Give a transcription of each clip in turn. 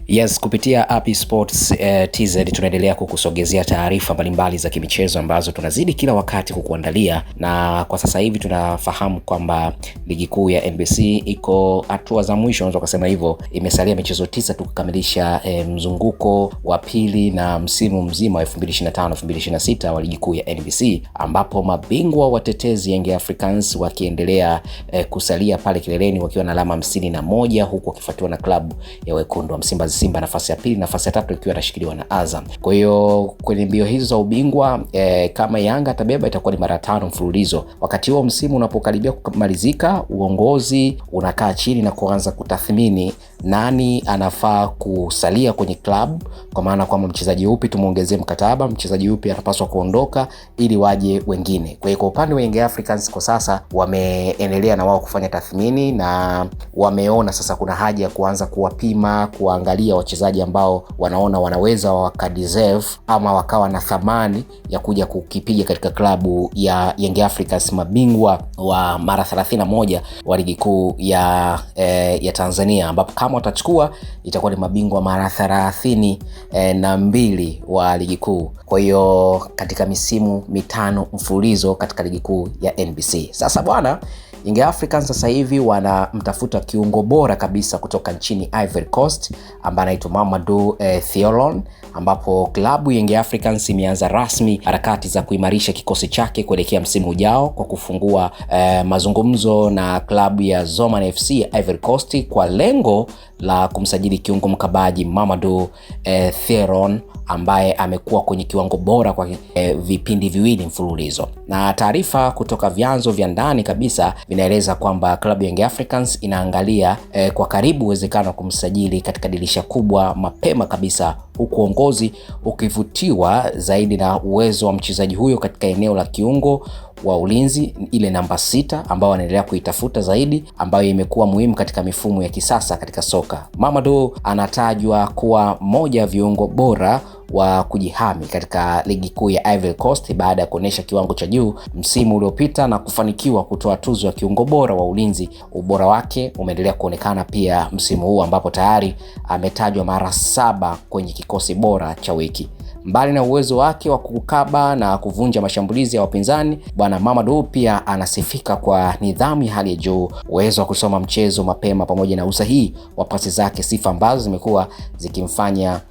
Yes, kupitia Api Sports TZ tunaendelea kukusogezea taarifa mbalimbali za kimichezo ambazo tunazidi kila wakati kukuandalia, na kwa sasa hivi tunafahamu kwamba ligi kuu ya NBC iko hatua za mwisho, unaweza kusema hivyo. Imesalia michezo 9 tu kukamilisha mzunguko wa pili na msimu mzima wa 2025-2026 wa ligi kuu ya NBC, ambapo mabingwa watetezi Young Africans wakiendelea kusalia pale kileleni wakiwa na alama 51, huku wakifuatiwa na klabu ya wekundu wa Msimbazi Simba nafasi ya pili, nafasi ya tatu ikiwa inashikiliwa na Azam. Kwa hiyo kwenye mbio hizo za ubingwa kama Yanga atabeba itakuwa ni mara 5 mfululizo. Wakati huo msimu unapokaribia kumalizika, uongozi unakaa chini na kuanza kutathmini nani anafaa kusalia kwenye club, kwa maana kwamba mchezaji upi tumuongezee mkataba, mchezaji upi anapaswa kuondoka ili waje wengine. Kwa hiyo kwa upande wa Young Africans kwa sasa wameendelea na wao kufanya tathmini, na wameona sasa kuna haja ya kuanza kuwapima, kuangalia wachezaji ambao wanaona wanaweza wakadeserve ama wakawa na thamani ya kuja kukipiga katika klabu ya Young Africans, mabingwa wa mara 31 wa ligi kuu ya Tanzania, ambapo kama watachukua itakuwa ni mabingwa mara 32 wa ligi kuu. Kwa hiyo katika misimu 5 mfululizo katika ligi kuu ya NBC. Sasa bwana, Young Africans sasa hivi wanamtafuta kiungo bora kabisa kutoka nchini Ivory Coast ambaye anaitwa Mamadou Thiolon, ambapo klabu Young Africans imeanza rasmi harakati za kuimarisha kikosi chake kuelekea msimu ujao kwa kufungua mazungumzo na klabu ya Zoman FC Ivory Coast kwa lengo la kumsajili kiungo mkabaji Mamadou Thiolon ambaye amekuwa kwenye kiwango bora kwa vipindi viwili mfululizo. Na taarifa kutoka vyanzo vya ndani kabisa vinaeleza kwamba klabu ya Young Africans inaangalia kwa karibu uwezekano wa kumsajili katika dirisha kubwa mapema kabisa, huku uongozi ukivutiwa zaidi na uwezo wa mchezaji huyo katika eneo la kiungo wa ulinzi, ile namba 6 ambao wanaendelea kuitafuta zaidi, ambayo imekuwa muhimu katika mifumo ya kisasa katika soka. Mamadou anatajwa kuwa moja viungo bora wa kujihami katika ligi kuu ya Ivory Coast baada ya kuonesha kiwango cha juu msimu uliopita na kufanikiwa kutoa tuzo ya kiungo bora wa ulinzi. Ubora wake umeendelea kuonekana pia msimu huu, ambapo tayari ametajwa mara 7 kwenye kikosi bora cha wiki. Mbali na uwezo wake wa kukaba na kuvunja mashambulizi ya wapinzani, bwana Mamadou pia anasifika kwa nidhamu ya hali ya juu, uwezo wa kusoma mchezo mapema pamoja na usahihi wa pasi zake, sifa ambazo zimekuwa zikimfanya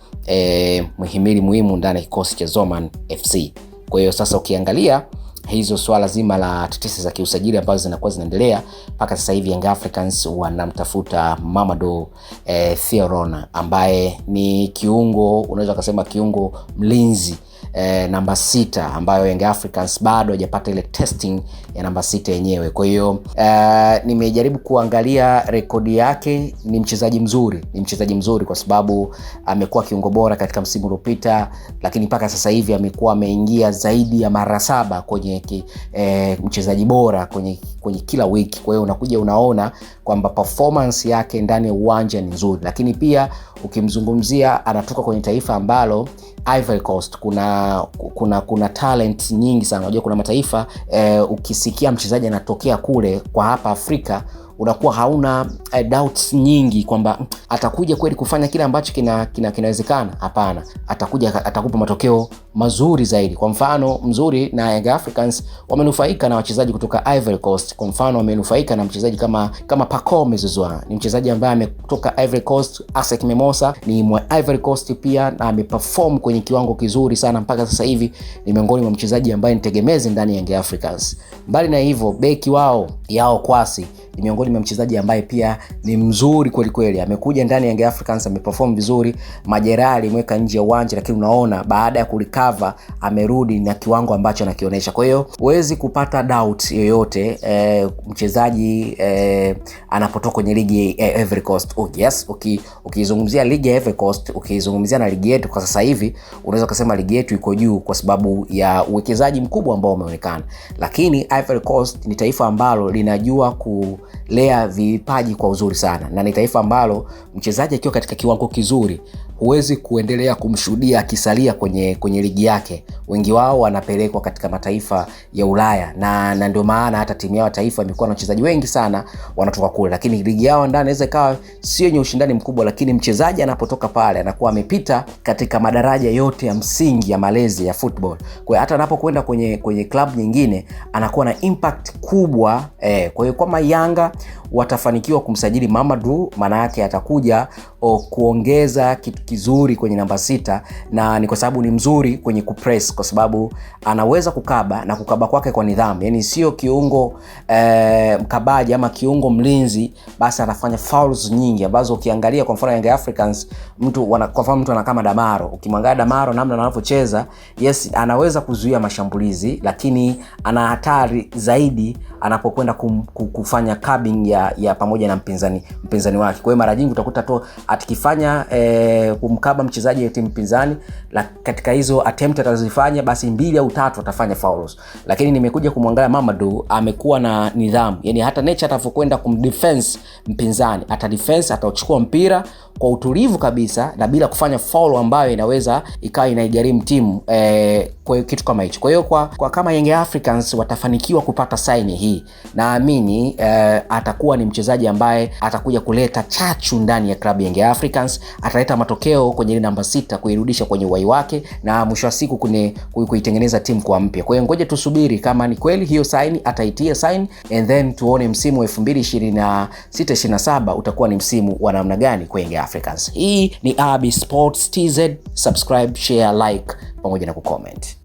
muhimili muhimu ndani ya kikosi cha Zoman FC. Kwa hiyo sasa ukiangalia hizo swala zima la tetesi za kiusajili ambazo zinakuwa zinaendelea mpaka sasa hivi, Young Africans wanamtafuta Mamadou Thiolon ambaye ni kiungo, unaweza kusema kiungo mlinzi namba 6, ambayo Young Africans bado hajapata ile testing ya namba 6 yenyewe. Kwa hiyo nimejaribu kuangalia rekodi yake, ni mchezaji mzuri kwa sababu amekuwa kiungo bora katika msimu uliopita, lakini mpaka sasa hivi amekuwa ameingia zaidi ya mara 7 kwenye mchezaji bora kwenye kila wiki. Kwa hiyo unakuja unaona kwamba performance yake ndani ya uwanja ni nzuri, lakini pia ukimzungumzia anatoka kwenye taifa ambalo Ivory Coast kuna talent nyingi sana. Unajua kuna mataifa ukisikia mchezaji anatokea kule kwa hapa Afrika unakuwa hauna doubts nyingi kwamba atakuja kweli kufanya kile ambacho kinawezekana. Hapana, atakupa matokeo mazuri zaidi. Kwa mfano mzuri, na Young Africans wamenufaika na wachezaji kutoka Ivory Coast. Kwa mfano wamenufaika na mchezaji kama Pacome Zouzoua, ni mchezaji ambaye ametoka Ivory Coast. ASEC Mimosas ni mwa Ivory Coast pia, na ameperform kwenye kiwango kizuri sana mpaka sasa hivi, ni miongoni mwa mchezaji ambaye ni tegemezi ndani ya Young Africans. Mbali na hivyo, beki wao Yao Kwasi ni miongoni mwa mchezaji ambaye pia ni mzuri kweli kweli. Amekuja ndani ya Young Africans, ameperform vizuri. Majeraha alimweka nje ya uwanja, lakini unaona baada ya kurecover amerudi na kiwango ambacho anakionyesha. Kwa hiyo huwezi kupata doubt yoyote mchezaji anapotoka kwenye ligi ya Ivory Coast. Yes, ukizungumzia ligi ya Ivory Coast, ukizungumzia na ligi yetu kwa sasa hivi, unaweza kusema ligi yetu iko juu kwa sababu ya uwekezaji mkubwa ambao umeonekana. Lakini Ivory Coast ni taifa ambalo linajua kulea vipaji kwa uzuri sana, na ni taifa ambalo mchezaji akiwa katika kiwango kizuri huwezi kuendelea kumshuhudia akisalia kwenye ligi yake. Wengi wao wanapelekwa katika mataifa ya Ulaya, na ndio maana hata timu yao taifa imekuwa na wachezaji wengi sana wanatoka kule. Lakini ligi yao ndani inaweza ikawa sio yenye ushindani mkubwa, lakini mchezaji anapotoka pale anakuwa amepita katika madaraja yote ya msingi ya malezi ya football. Kwa hiyo hata anapokwenda kwenye club nyingine anakuwa na impact kubwa. Kwa hiyo kama Yanga watafanikiwa kumsajili Mamadou, maana yake atakuja kuongeza kitu kizuri kwenye namba 6, na ni kwa sababu ni mzuri kwenye kupress, kwa sababu anaweza kukaba na kukaba kwake kwa nidhamu. Yani sio kiungo mkabaji ama kiungo mlinzi basi anafanya fouls nyingi ambazo ukiangalia kwa mfano Young Africans kwa mfano mtu anakama Damaro, ukimwangalia Damaro namna anavyocheza, yes anaweza kuzuia mashambulizi, lakini ana hatari zaidi anapokwenda kufanya cabing ya pamoja na mpinzani wake. Kwa hiyo mara nyingi utakuta tu atikifanya kumkaba mchezaji wa timu pinzani, katika hizo attempt atazifanya basi 2 au 3 atafanya fouls. Lakini nimekuja kumwangalia Mamadou, amekuwa na nidhamu. Yani hata nature atakapokwenda kumdefense mpinzani, atadefense, atachukua mpira kwa utulivu kabisa na bila kufanya foul ambayo inaweza ikawa inaigharimu timu kwa kitu kama hicho. Kwa hiyo kwa kama Young Africans watafanikiwa kupata sign hii, naamini atakuwa ni mchezaji ambaye atakuja kuleta chachu ndani ya klabu ya Young Africans, ataleta matokeo kwenye namba 6, kuirudisha kwenye uhai wake na mwisho wa siku kuitengeneza timu kwa mpya. Kwa hiyo ngoja tusubiri kama ni kweli hiyo sign ataitia sign, and then tuone msimu wa 2026-27 utakuwa ni msimu wa namna gani kwa Young Africans. Hii ni Abi Sports TZ. Subscribe, share, like pamoja na kucomment.